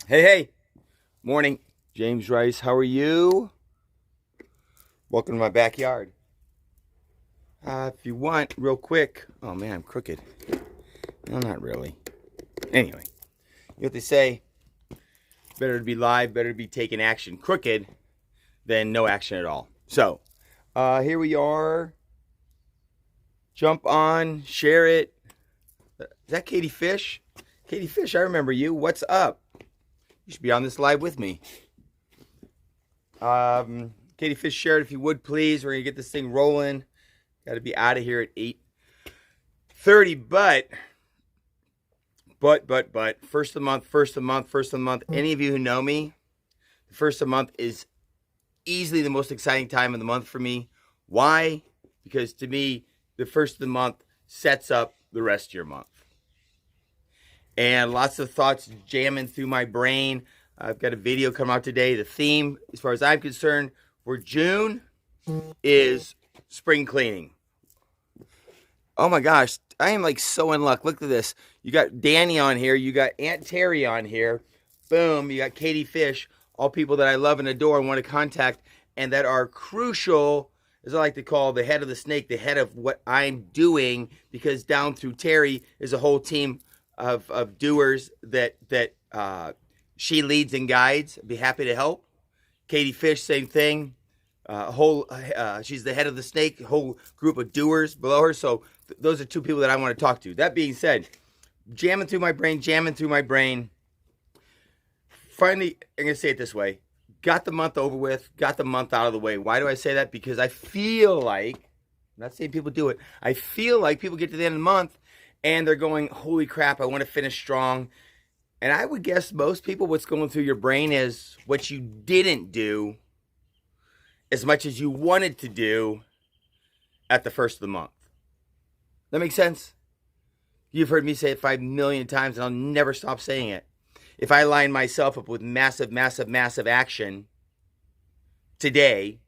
Hey, morning. James Rice, how are you? Welcome to my backyard. If you want, real quick. Oh man, I'm crooked. No, not really. Anyway, you know what they say? Better to be live, better to be taking action crooked than no action at all. So, here we are. Jump on, share it. Is that Katie Fish? Katie Fish, I remember you. What's up? You should be on this live with me. Katie Fish, share it if you would, please. We're gonna get this thing rolling. Got to be out of here at 8:30. But first of the month. Any of you who know me, the first of the month is easily the most exciting time of the month for me. Why? Because to me, the first of the month sets up the rest of your month. And lots of thoughts jamming through my brain. I've got a video coming out today. The theme, as far as I'm concerned, for June is spring cleaning. Oh my gosh, I am like so in luck. Look at this. You got Danny on here. You got Aunt Terry on here. Boom. You got Katie Fish. All people that I love and adore and want to contact and that are crucial, as I like to call the head of the snake, the head of what I'm doing, because down through Terry is a whole team of doers that she leads and guides. I'd be happy to help. Katie Fish, same thing. She's the head of the snake, whole group of doers below her. So those are two people that I want to talk to. That being said, jamming through my brain. Finally, I'm going to say it this way. Got the month over with, got the month out of the way. Why do I say that? Because I feel like, I'm not saying people do it, I feel like people get to the end of the month and they're going, holy crap, I want to finish strong. And I would guess most people, what's going through your brain is what you didn't do as much as you wanted to do at the first of the month. That makes sense? You've heard me say it 5 million times, and I'll never stop saying it. If I line myself up with massive action today,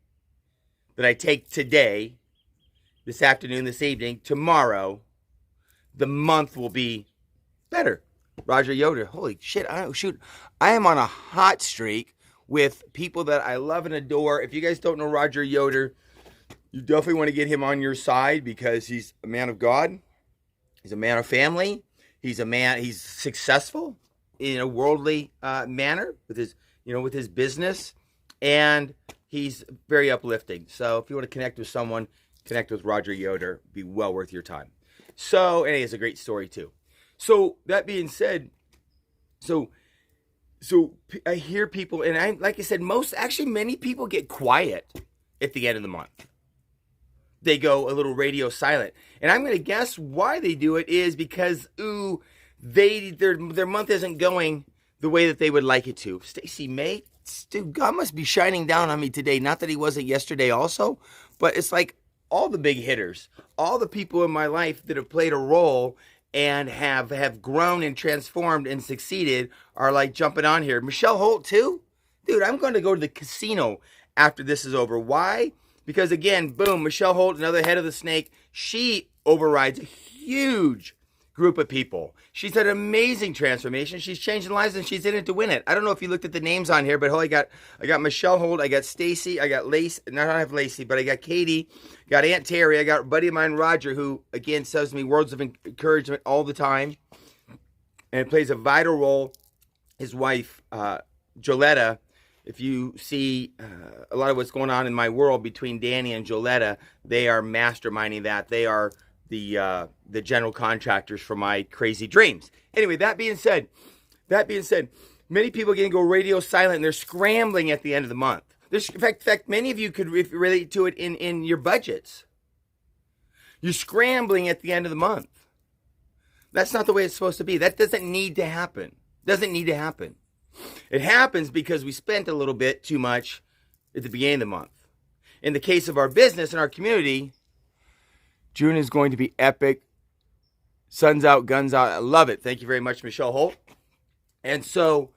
that I take today, this afternoon, this evening, tomorrow, the month will be better. Roger Yoder, holy shit, I am on a hot streak with people that I love and adore. If you guys don't know Roger Yoder, you definitely want to get him on your side because he's a man of God. He's a man of family. He's successful in a worldly manner with his business, and he's very uplifting. So if you want to connect with someone, connect with Roger Yoder. Be well worth your time. So, and he has a great story too. So that being said, so I hear people, and like I said, many people get quiet at the end of the month. They go a little radio silent, and I'm going to guess why they do it is because their month isn't going the way that they would like it to. Stacy May, dude, God must be shining down on me today. Not that he wasn't yesterday also, but it's like all the big hitters, all the people in my life that have played a role and have grown and transformed and succeeded are like jumping on here. Michelle Holt too? Dude, I'm going to go to the casino after this is over. Why? Because again, boom, Michelle Holt, another head of the snake, she overrides a huge group of people. She's had an amazing transformation. She's changing lives and she's in it to win it. I don't know if you looked at the names on here, but I got Michelle Holt, I got Stacy, I got Lacey, not I have Lacey, but I got Katie, got Aunt Terry, I got a buddy of mine, Roger, who again says to me words of encouragement all the time and plays a vital role. His wife, Joletta, if you see a lot of what's going on in my world between Danny and Joletta, they are masterminding that. They are the general contractors for my crazy dreams. Anyway, that being said, many people are going to go radio silent and they're scrambling at the end of the month. In fact, many of you could relate to it in your budgets. You're scrambling at the end of the month. That's not the way it's supposed to be. That doesn't need to happen. It happens because we spent a little bit too much at the beginning of the month. In the case of our business and our community, June is going to be epic. Sun's out, guns out. I love it. Thank you very much, Michelle Holt. And so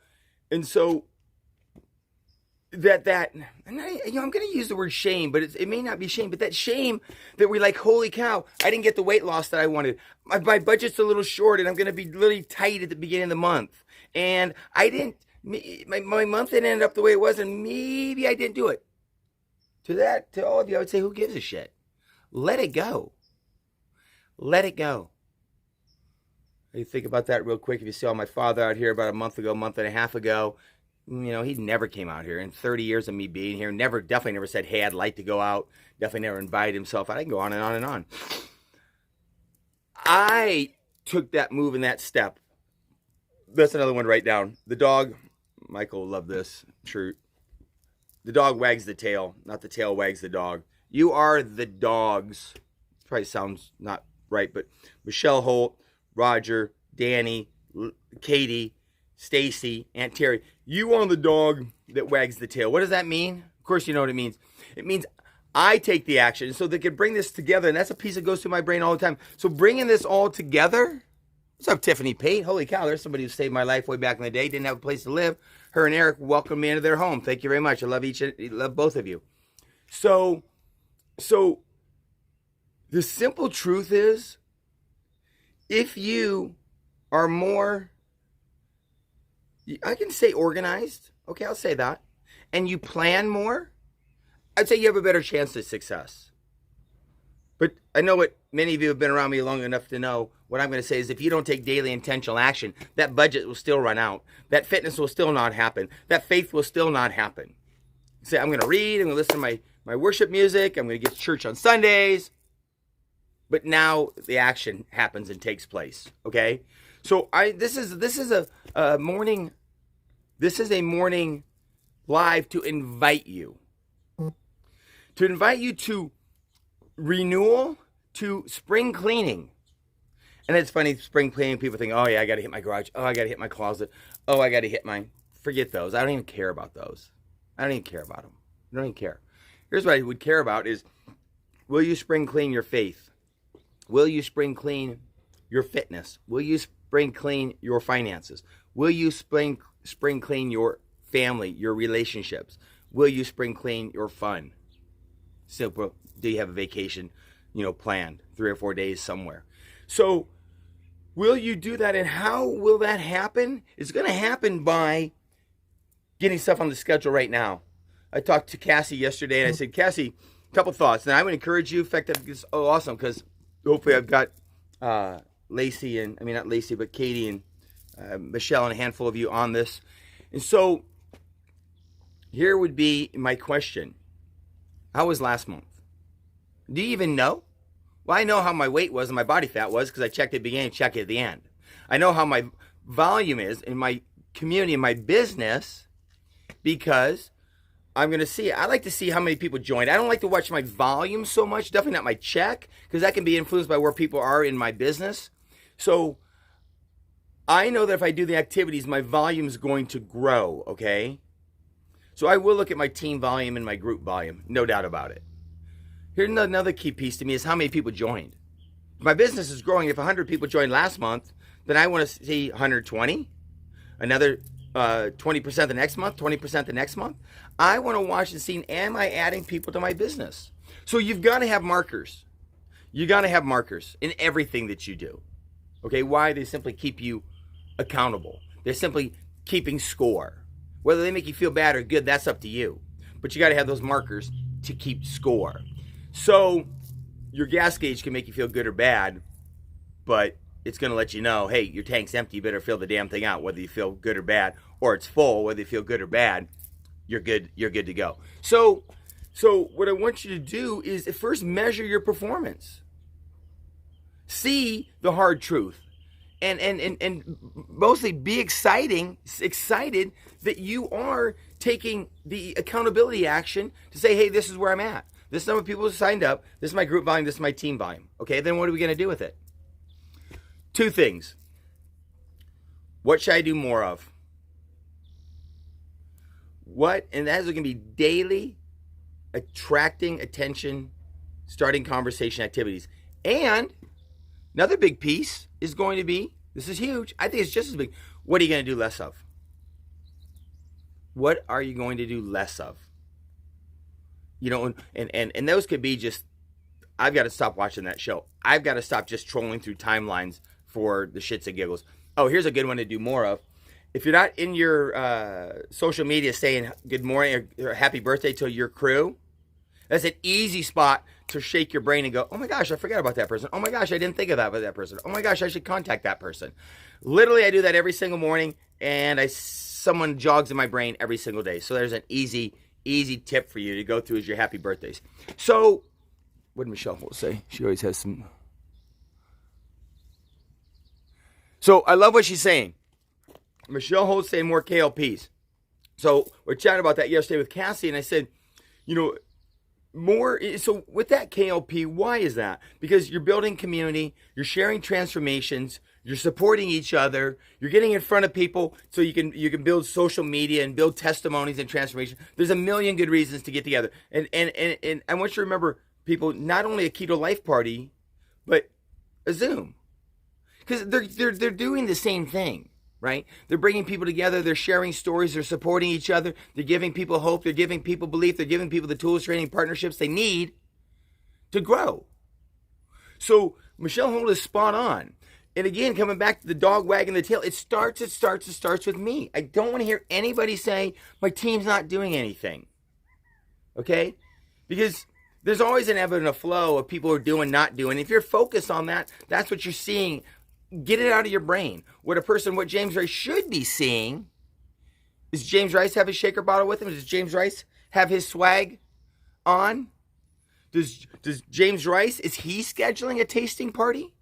that and I'm going to use the word shame, but it may not be shame, but that shame that we're like, holy cow, I didn't get the weight loss that I wanted. My budget's a little short and I'm going to be really tight at the beginning of the month. And I didn't my month ended up the way it was, and maybe I didn't do it. To all of you, I would say, who gives a shit? Let it go. Let it go. You think about that real quick. If you saw my father out here about a month and a half ago, he never came out here. In 30 years of me being here, definitely never said, hey, I'd like to go out. Definitely never invited himself out. I can go on and on and on. I took that move and that step. That's another one to write down. The dog, Michael will love this. True. The dog wags the tail, not the tail wags the dog. You are the dogs. Probably sounds not right, but Michelle Holt, Roger, Danny, Katie, Stacy, Aunt Terry. You are the dog that wags the tail. What does that mean? Of course you know what it means. It means I take the action so they can bring this together, and that's a piece that goes through my brain all the time. So bringing this all together. What's up, Tiffany Pate? Holy cow, there's somebody who saved my life way back in the day. Didn't have a place to live. Her and Eric welcomed me into their home. Thank you very much. I love both of you. So the simple truth is, if you are more, I can say organized. Okay, I'll say that. And you plan more, I'd say you have a better chance of success. But I know what many of you have been around me long enough to know. What I'm going to say is, if you don't take daily intentional action, that budget will still run out. That fitness will still not happen. That faith will still not happen. Say, I'm going to read, I'm going to listen to my worship music, I'm going to get to church on Sundays. But now the action happens and takes place. Okay? So this is a morning live to invite you. To invite you to renewal, to spring cleaning. And it's funny, spring cleaning, people think, oh yeah, I got to hit my garage. Oh, I got to hit my closet. Oh, I got to hit forget those. I don't even care about those. I don't even care about them. I don't even care. Here's what I would care about is, will you spring clean your faith? Will you spring clean your fitness? Will you spring clean your finances? Will you spring clean your family, your relationships? Will you spring clean your fun? Simple. Do you have a vacation, planned 3 or 4 days somewhere? So will you do that? And how will that happen? It's going to happen by getting stuff on the schedule right now. I talked to Cassie yesterday, and I said, Cassie, a couple thoughts. And I would encourage you. In fact, it's awesome, because hopefully I've got Lacey and, not Lacey, but Katie and Michelle and a handful of you on this. And so here would be my question. How was last month? Do you even know? Well, I know how my weight was and my body fat was, because I checked at the beginning, checked at the end. I know how my volume is in my community, in my business, because I'm going to see. I like to see how many people joined. I don't like to watch my volume so much, definitely not my check, because that can be influenced by where people are in my business. So I know that if I do the activities, my volume is going to grow, okay? So I will look at my team volume and my group volume, no doubt about it. Here's another key piece to me is how many people joined. If my business is growing. If 100 people joined last month, then I want to see 120, another 20% the next month, 20% the next month. I want to watch and see, am I adding people to my business? So you've got to have markers. You got to have markers in everything that you do. Okay, why? They simply keep you accountable. They're simply keeping score. Whether they make you feel bad or good, that's up to you. But you got to have those markers to keep score. So your gas gauge can make you feel good or bad, but it's going to let you know, hey, your tank's empty, you better fill the damn thing out, whether you feel good or bad, or it's full, whether you feel good or bad, you're good to go. So what I want you to do is first measure your performance. See the hard truth. And mostly be excited that you are taking the accountability action to say, hey, this is where I'm at. This number of people who signed up. This is my group volume. This is my team volume. Okay, then what are we going to do with it? 2 things. What should I do more of? And that is going to be daily, attracting attention, starting conversation activities. And another big piece is going to be, this is huge, I think it's just as big, what are you going to do less of? What are you going to do less of? And those could be just, I've got to stop watching that show. I've got to stop just trolling through timelines for the shits and giggles. Oh, here's a good one to do more of. if you're not in your social media saying good morning or happy birthday to your crew, that's an easy spot to shake your brain and go, oh my gosh, I forgot about that person. Oh my gosh, I didn't think of that about that person. Oh my gosh, I should contact that person. Literally, I do that every single morning, and someone jogs in my brain every single day. So there's an easy tip for you to go through as your happy birthdays. So, what did Michelle Holt say? She always has some. So I love what she's saying. Michelle Holt's saying more KLPs. So we're chatting about that yesterday with Cassie, and I said, more. So with that KLP, why is that? Because you're building community, you're sharing transformations, you're supporting each other, you're getting in front of people so you can build social media and build testimonies and transformation. There's a million good reasons to get together. And I want you to remember, people, not only a Keto Life Party, but a Zoom. Because they're doing the same thing. Right? They're bringing people together. They're sharing stories. They're supporting each other. They're giving people hope. They're giving people belief. They're giving people the tools, training, partnerships they need to grow. So Michelle Holt is spot on. And again, coming back to the dog wagging the tail, it starts with me. I don't want to hear anybody say my team's not doing anything. Okay? Because there's always an ebb and a flow of people who are doing, not doing. If you're focused on that, that's what you're seeing. Get it out of your brain. What James Rice should be seeing is James Rice have his shaker bottle with him? Does James Rice have his swag on? Does James Rice, is he scheduling a tasting party?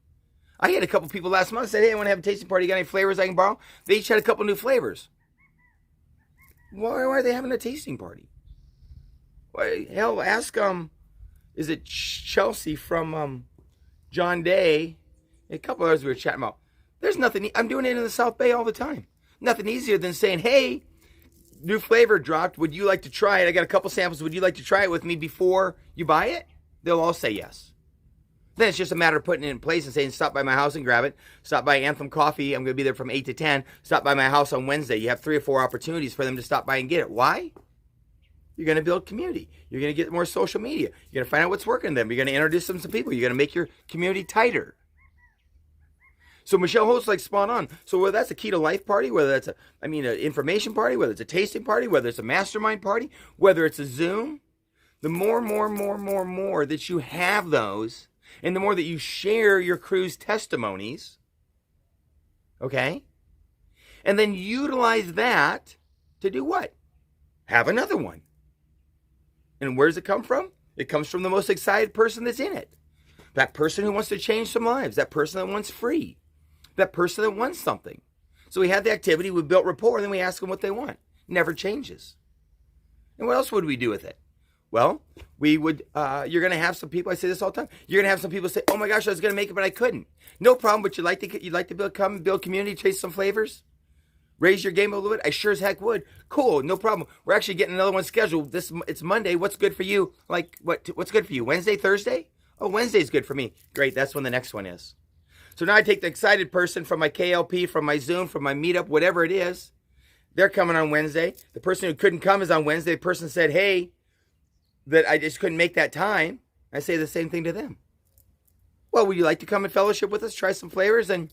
I had a couple people last month say, hey, I want to have a tasting party. You got any flavors I can borrow? They each had a couple new flavors. Why are they having a tasting party? Why, hell, ask, is it Chelsea from John Day? A couple others we were chatting about. There's nothing. I'm doing it in the South Bay all the time. Nothing easier than saying, hey, new flavor dropped. Would you like to try it? I got a couple samples. Would you like to try it with me before you buy it? They'll all say yes. Then it's just a matter of putting it in place and saying, stop by my house and grab it. Stop by Anthem Coffee. I'm going to be there from 8 to 10. Stop by my house on Wednesday. You have 3 or 4 opportunities for them to stop by and get it. Why? You're going to build community. You're going to get more social media. You're going to find out what's working to them. You're going to introduce them to people. You're going to make your community tighter. So Michelle Holt's like spot on. So whether that's a Keto Life Party, whether that's an information party, whether it's a tasting party, whether it's a mastermind party, whether it's a Zoom, the more that you have those, and the more that you share your crew's testimonies, okay? And then utilize that to do what? Have another one. And where does it come from? It comes from the most excited person that's in it. That person who wants to change some lives. That person that wants free. That person that wants something. So we had the activity, we built rapport, and then we ask them what they want. Never changes. And what else would we do with it? Well, we would, you're going to have some people, I say this all the time, you're going to have some people say, oh my gosh, I was going to make it, but I couldn't. No problem, but you'd like to build community, chase some flavors? Raise your game a little bit? I sure as heck would. Cool, no problem. We're actually getting another one scheduled. It's Monday. What's good for you? Like, what's good for you? Wednesday, Thursday? Oh, Wednesday's good for me. Great, that's when the next one is. So now I take the excited person from my KLP, from my Zoom, from my meetup, whatever it is. They're coming on Wednesday. The person who couldn't come is on Wednesday. The person said, hey, that I just couldn't make that time. I say the same thing to them. Well, would you like to come and fellowship with us, try some flavors, and,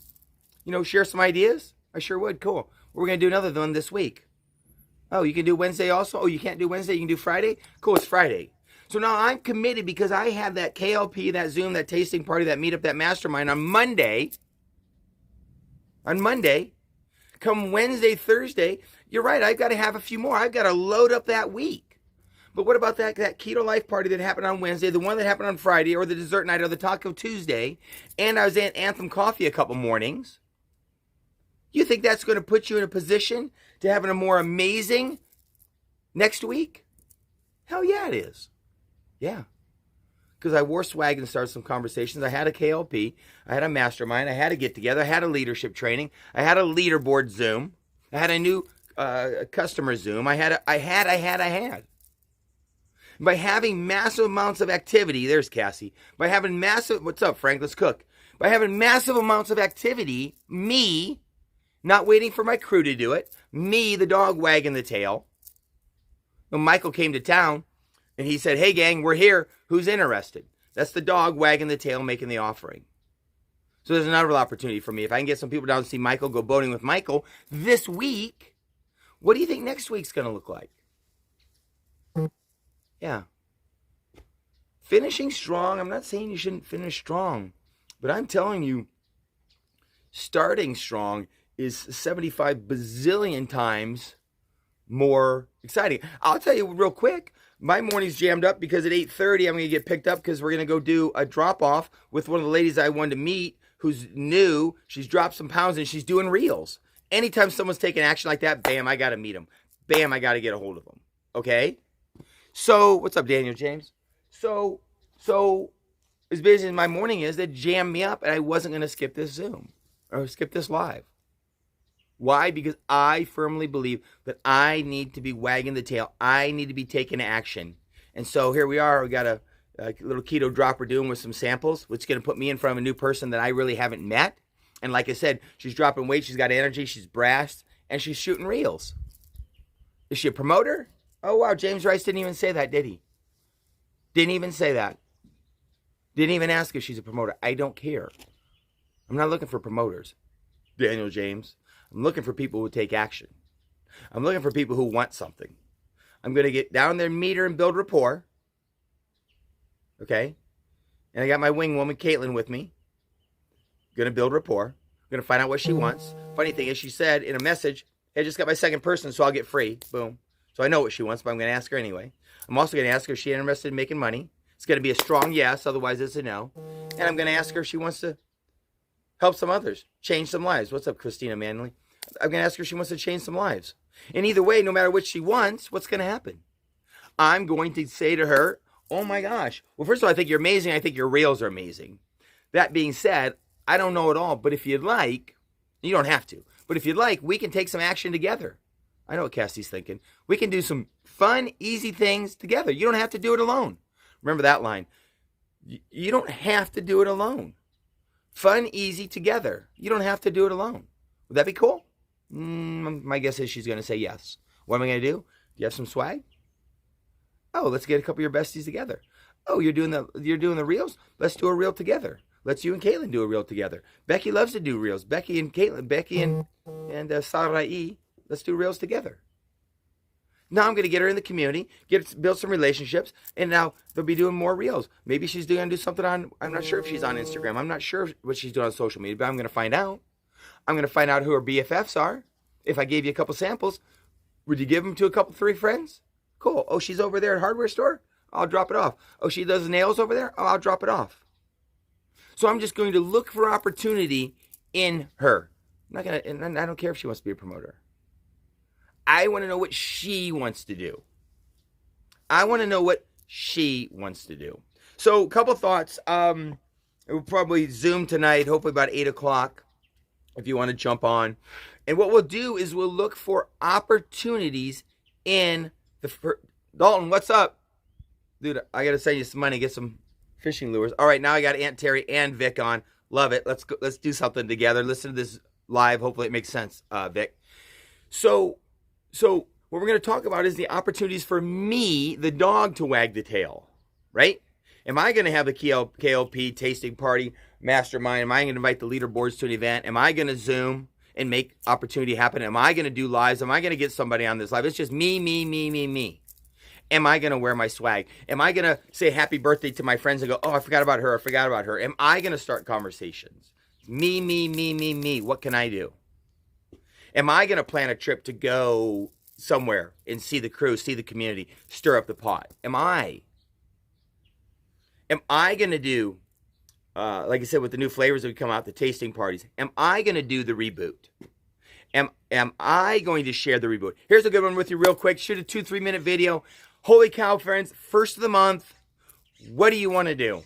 share some ideas? I sure would. Cool. We're going to do another one this week. Oh, you can do Wednesday also? Oh, you can't do Wednesday? You can do Friday? Cool, it's Friday. So now I'm committed because I have that KLP, that Zoom, that tasting party, that meetup, that mastermind on Monday. Come Wednesday, Thursday, you're right, I've got to have a few more. I've got to load up that week. But what about that Keto Life Party that happened on Wednesday, the one that happened on Friday, or the dessert night, or the Taco Tuesday, and I was at Anthem Coffee a couple mornings? You think that's going to put you in a position to having a more amazing next week? Hell yeah, it is. Yeah. Because I wore swag and started some conversations. I had a KLP. I had a mastermind. I had a get-together. I had a leadership training. I had a leaderboard Zoom. I had a new customer Zoom. I had. By having massive amounts of activity, there's Cassie. By having what's up, Frank? Let's cook. By having massive amounts of activity, me, not waiting for my crew to do it, me, the dog wagging the tail. When Michael came to town, and he said, hey, gang, we're here. Who's interested? That's the dog wagging the tail, making the offering. So there's another opportunity for me. If I can get some people down to see Michael, go boating with Michael this week, what do you think next week's going to look like? Yeah. Finishing strong. I'm not saying you shouldn't finish strong, but I'm telling you, starting strong is 75 bazillion times more exciting. I'll tell you real quick, my morning's jammed up because at 8:30 I'm going to get picked up because we're going to go do a drop-off with one of the ladies I wanted to meet who's new. She's dropped some pounds and she's doing reels. Anytime someone's taking action like that, bam, I got to meet them. Bam, I got to get a hold of them. Okay? So, what's up, Daniel James? So as busy as my morning is, that jammed me up and I wasn't going to skip this Zoom or skip this live. Why? Because I firmly believe that I need to be wagging the tail. I need to be taking action. And so here we are. We got a little keto drop we're doing with some samples, which is going to put me in front of a new person that I really haven't met. And like I said, she's dropping weight. She's got energy. She's brassed. And she's shooting reels. Is she a promoter? Oh, wow. James Rice didn't even say that, did he? Didn't even say that. Didn't even ask if she's a promoter. I don't care. I'm not looking for promoters, Daniel James. I'm looking for people who take action. I'm looking for people who want something. I'm going to get down there, meet her, and build rapport. Okay? And I got my wing woman, Caitlin, with me. Going to build rapport. I'm going to find out what she wants. Funny thing is, she said in a message, hey, I just got my second person, so I'll get free. Boom. So I know what she wants, but I'm going to ask her anyway. I'm also going to ask her if she's interested in making money. It's going to be a strong yes, otherwise it's a no. And I'm going to ask her if she wants to help some others, change some lives. What's up, Christina Manley? I'm going to ask her if she wants to change some lives. And either way, no matter what she wants, what's going to happen? I'm going to say to her, oh my gosh. Well, first of all, I think you're amazing. I think your reels are amazing. That being said, I don't know it all, but if you'd like, you don't have to, but if you'd like, we can take some action together. I know what Cassie's thinking. We can do some fun, easy things together. You don't have to do it alone. Remember that line. You don't have to do it alone. Fun, easy, together. You don't have to do it alone. Would that be cool? My guess is she's going to say yes. What am I going to do? Do you have some swag? Oh, let's get a couple of your besties together. Oh, you're doing the reels? Let's do a reel together. Let's you and Caitlin do a reel together. Becky loves to do reels. Becky and Sarai, let's do reels together. Now I'm going to get her in the community, build some relationships, and now they'll be doing more reels. Maybe she's going to do something on, I'm not sure if she's on Instagram. I'm not sure what she's doing on social media, but I'm going to find out. I'm going to find out who her BFFs are. If I gave you a couple samples, would you give them to a couple, 3 friends? Cool. Oh, she's over there at hardware store? I'll drop it off. Oh, she does nails over there? Oh, I'll drop it off. So I'm just going to look for opportunity in her. I'm not going to, and I don't care if she wants to be a promoter. I want to know what she wants to do. I want to know what she wants to do. So a couple thoughts. We'll probably Zoom tonight, hopefully about 8 o'clock, if you want to jump on. And what we'll do is we'll look for opportunities in the... Dalton, what's up? Dude, I got to send you some money, get some fishing lures. All right, now I got Aunt Terry and Vic on. Love it. Let's go, let's do something together. Listen to this live. Hopefully it makes sense, Vic. So what we're going to talk about is the opportunities for me, the dog, to wag the tail, right? Am I going to have a KLP tasting party mastermind? Am I going to invite the leaderboards to an event? Am I going to Zoom and make opportunity happen? Am I going to do lives? Am I going to get somebody on this live? It's just me. Am I going to wear my swag? Am I going to say happy birthday to my friends and go, oh, I forgot about her. Am I going to start conversations? Me. What can I do? Am I going to plan a trip to go somewhere and see the crew, see the community, stir up the pot? Am I going to do, like I said, with the new flavors that would come out, the tasting parties, am I going to do the reboot? Am I going to share the reboot? Here's a good one with you real quick. Shoot a 2-3 minute video. Holy cow, friends. First of the month. What do you want to do?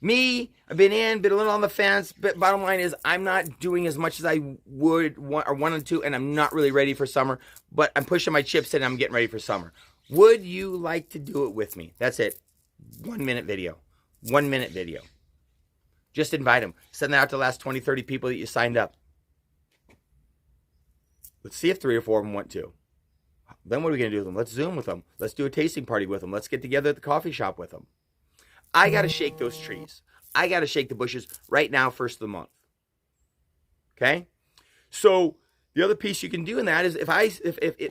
Me, I've been a little on the fence, but bottom line is I'm not doing as much as I would want or wanted to, and I'm not really ready for summer, but I'm pushing my chips in and I'm getting ready for summer. Would you like to do it with me? That's it. 1 minute video. 1 minute video. Just invite them. Send that out to the last 20, 30 people that you signed up. Let's see if 3 or 4 of them want to. Then what are we going to do with them? Let's Zoom with them. Let's do a tasting party with them. Let's get together at the coffee shop with them. I got to shake those trees. I got to shake the bushes right now, first of the month. Okay? So the other piece you can do in that is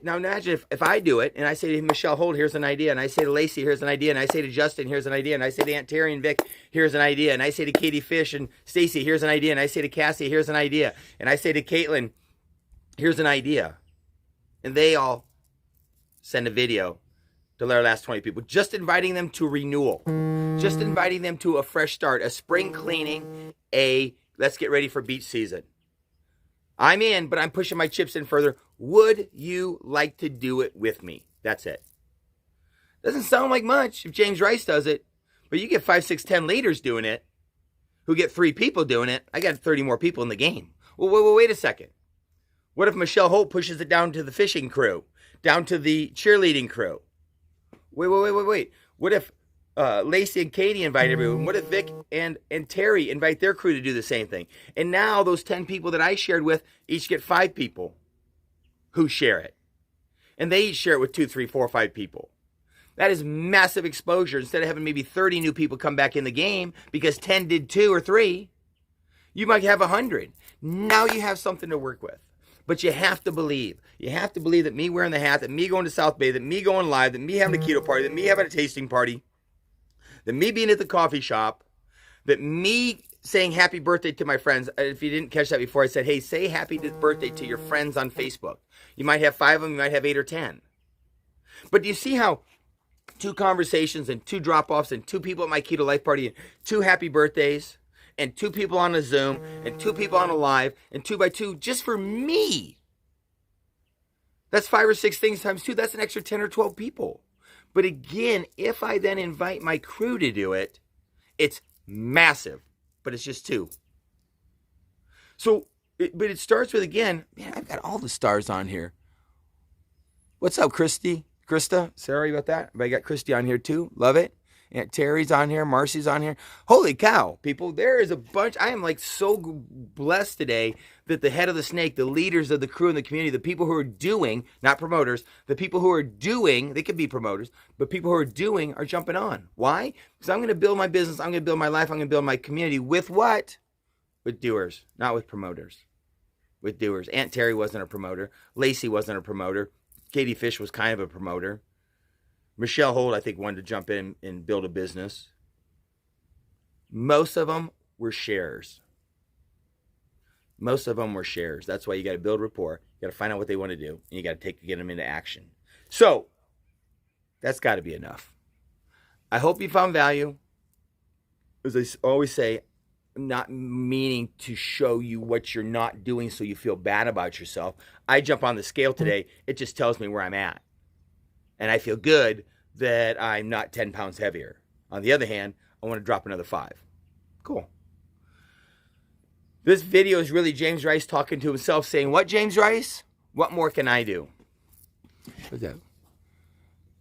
now imagine if I do it and I say to Michelle Holt, here's an idea, and I say to Lacey, here's an idea, and I say to Justin, here's an idea, and I say to Aunt Terry and Vic, here's an idea, and I say to Katie Fish and Stacy, here's an idea, and I say to Cassie, here's an idea, and I say to Caitlin, here's an idea, and they all send a video to their last 20 people, just inviting them to renewal, just inviting them to a fresh start, a spring cleaning, let's get ready for beach season. I'm in, but I'm pushing my chips in further. Would you like to do it with me? That's it. Doesn't sound like much if James Rice does it, but you get 5, 6, 10 leaders doing it who get 3 people doing it. I got 30 more people in the game. Well, wait a second. What if Michelle Holt pushes it down to the fishing crew, down to the cheerleading crew? Wait. What if Lacey and Katie invite everyone? What if Vic and Terry invite their crew to do the same thing? And now those 10 people that I shared with each get 5 people who share it. And they each share it with 2, 3, 4, 5 people. That is massive exposure. Instead of having maybe 30 new people come back in the game because 10 did 2 or 3, you might have 100. Now you have something to work with. But you have to believe. You have to believe that me wearing the hat, that me going to South Bay, that me going live, that me having a keto party, that me having a tasting party, that me being at the coffee shop, that me saying happy birthday to my friends. If you didn't catch that before, I said, hey, say happy birthday to your friends on Facebook. You might have 5 of them, you might have 8 or 10. But do you see how 2 conversations and 2 drop-offs and 2 people at my keto life party and 2 happy birthdays and 2 people on a Zoom and 2 people on a live and 2 by 2 just for me? That's 5 or 6 things times 2. That's an extra 10 or 12 people. But again, if I then invite my crew to do it, it's massive, but it's just 2. So, but it starts with, again, man, I've got all the stars on here. What's up, Krista? Sorry about that. But I got Christy on here too. Love it. Aunt Terry's on here. Marcy's on here. Holy cow, people. There is a bunch. I am like so blessed today that the head of the snake, the leaders of the crew in the community, the people who are doing, not promoters, the people who are doing, they could be promoters, but people who are doing are jumping on. Why? Because I'm going to build my business. I'm going to build my life. I'm going to build my community with what? With doers, not with promoters. With doers. Aunt Terry wasn't a promoter. Lacey wasn't a promoter. Katie Fish was kind of a promoter. Michelle Holt, I think, wanted to jump in and build a business. Most of them were sharers. Most of them were sharers. That's why you got to build rapport. You got to find out what they want to do, and you got to get them into action. So that's got to be enough. I hope you found value. As I always say, I'm not meaning to show you what you're not doing so you feel bad about yourself. I jump on the scale today. It just tells me where I'm at. And I feel good that I'm not 10 pounds heavier. On the other hand, I want to drop another 5. Cool. This video is really James Rice talking to himself, saying, what, James Rice? What more can I do? What's that?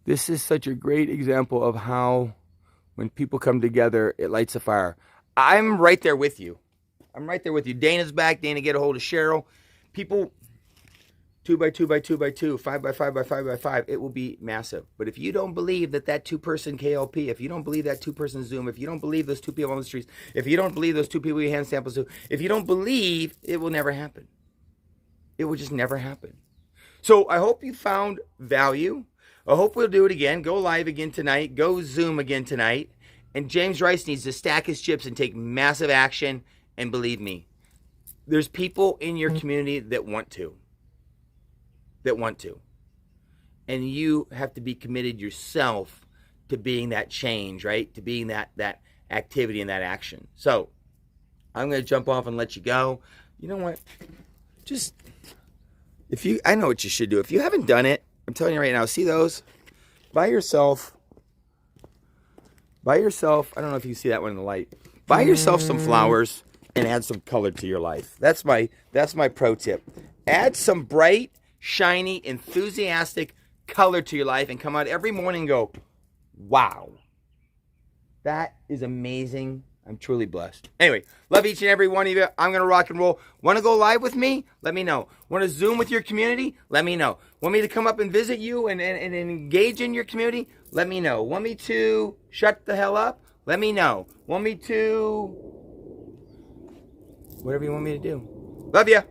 This is such a great example of how when people come together, it lights a fire. I'm right there with you. I'm right there with you. Dana's back. Dana, get a hold of Cheryl. People, 2 by 2 by 2 by 2, 5 by 5 by 5 by 5, it will be massive. But if you don't believe that 2-person KLP, if you don't believe that 2-person Zoom, if you don't believe those 2 people on the streets, if you don't believe those 2 people you hand samples to, if you don't believe, it will never happen. It will just never happen. So I hope you found value. I hope we'll do it again. Go live again tonight. Go Zoom again tonight. And James Rice needs to stack his chips and take massive action. And believe me, there's people in your community that want to. And you have to be committed yourself to being that change, right? To being that activity and that action. So I'm going to jump off and let you go. You know what? I know what you should do. If you haven't done it, I'm telling you right now, see those? Buy yourself, I don't know if you see that one in the light. Buy yourself some flowers and add some color to your life. That's my pro tip. Add some bright, shiny, enthusiastic color to your life and come out every morning and go, wow, that is amazing. I'm truly blessed. Anyway, love each and every one of you. I'm going to rock and roll. Want to go live with me? Let me know. Want to Zoom with your community? Let me know. Want me to come up and visit you and engage in your community? Let me know. Want me to shut the hell up? Let me know. Want me to... Whatever you want me to do. Love ya.